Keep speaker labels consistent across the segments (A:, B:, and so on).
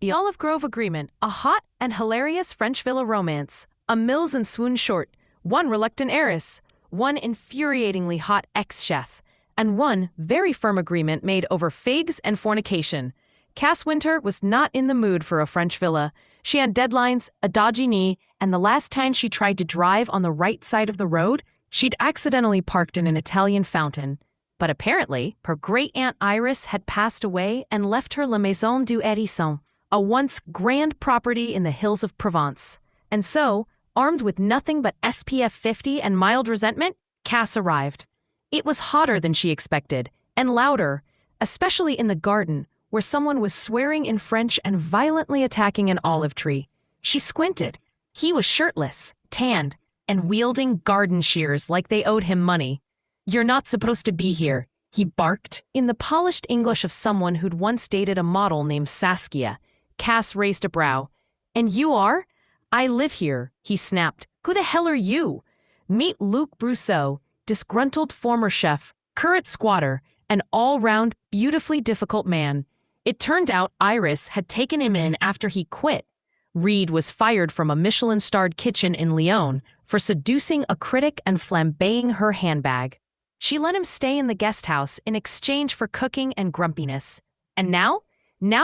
A: The Olive Grove Agreement, a hot and hilarious French villa romance, a Mills and Swoon short, one reluctant heiress, one infuriatingly hot ex-chef, and one very firm agreement made over figs and fornication. Cass Winter was not in the mood for a French villa. She had deadlines, a dodgy knee, and the last time she tried to drive on the right side of the road, she'd accidentally parked in an Italian fountain. But apparently, her great-aunt Iris had passed away and left her la Maison du Hérisson, a once grand property in the hills of Provence. And so, armed with nothing but SPF 50 and mild resentment, Cass arrived. It was hotter than she expected, and louder, especially in the garden, where someone was swearing in French and violently attacking an olive tree. She squinted. He was shirtless, tanned, and wielding garden shears like they owed him money. "You're not supposed to be here," he barked, in the polished English of someone who'd once dated a model named Saskia. Cass raised a brow. "And you are?" "I live here," he snapped. "Who the hell are you?" Meet Luc Brousseau, disgruntled former chef, current squatter, an all-round, beautifully difficult man. It turned out Iris had taken him in after he quit. Reed was fired from a Michelin-starred kitchen in Lyon for seducing a critic and flambéing her handbag. She let him stay in the guest house in exchange for cooking and grumpiness. And now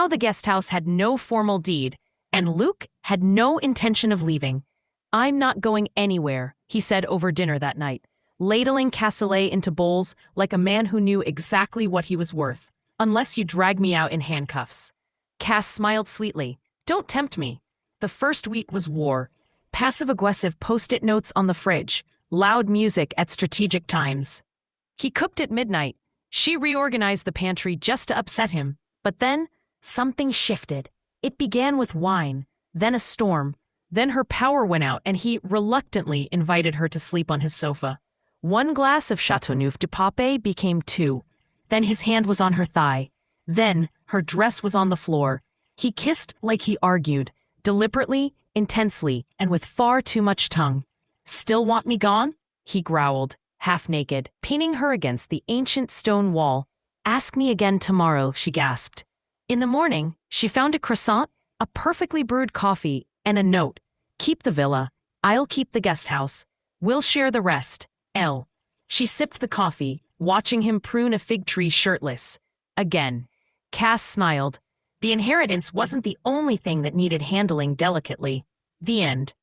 A: the guest house had no formal deed, and Luc had no intention of leaving. "I'm not going anywhere," he said over dinner that night, ladling cassoulet into bowls like a man who knew exactly what he was worth, "unless you drag me out in handcuffs." Cass smiled sweetly. "Don't tempt me." The first week was war. Passive-aggressive post-it notes on the fridge, loud music at strategic times. He cooked at midnight. She reorganized the pantry just to upset him. But then, something shifted. It began with wine, then a storm. Then her power went out and he reluctantly invited her to sleep on his sofa. One glass of Châteauneuf-du-Pape became two. Then his hand was on her thigh. Then her dress was on the floor. He kissed like he argued, deliberately, intensely, and with far too much tongue. "Still want me gone?" he growled, half naked, pinning her against the ancient stone wall. "Ask me again tomorrow," she gasped. In the morning, she found a croissant, a perfectly brewed coffee, and a note. "Keep the villa. I'll keep the guest house. We'll share the rest. L." She sipped the coffee, watching him prune a fig tree shirtless. Again. Cass smiled. The inheritance wasn't the only thing that needed handling delicately. The end.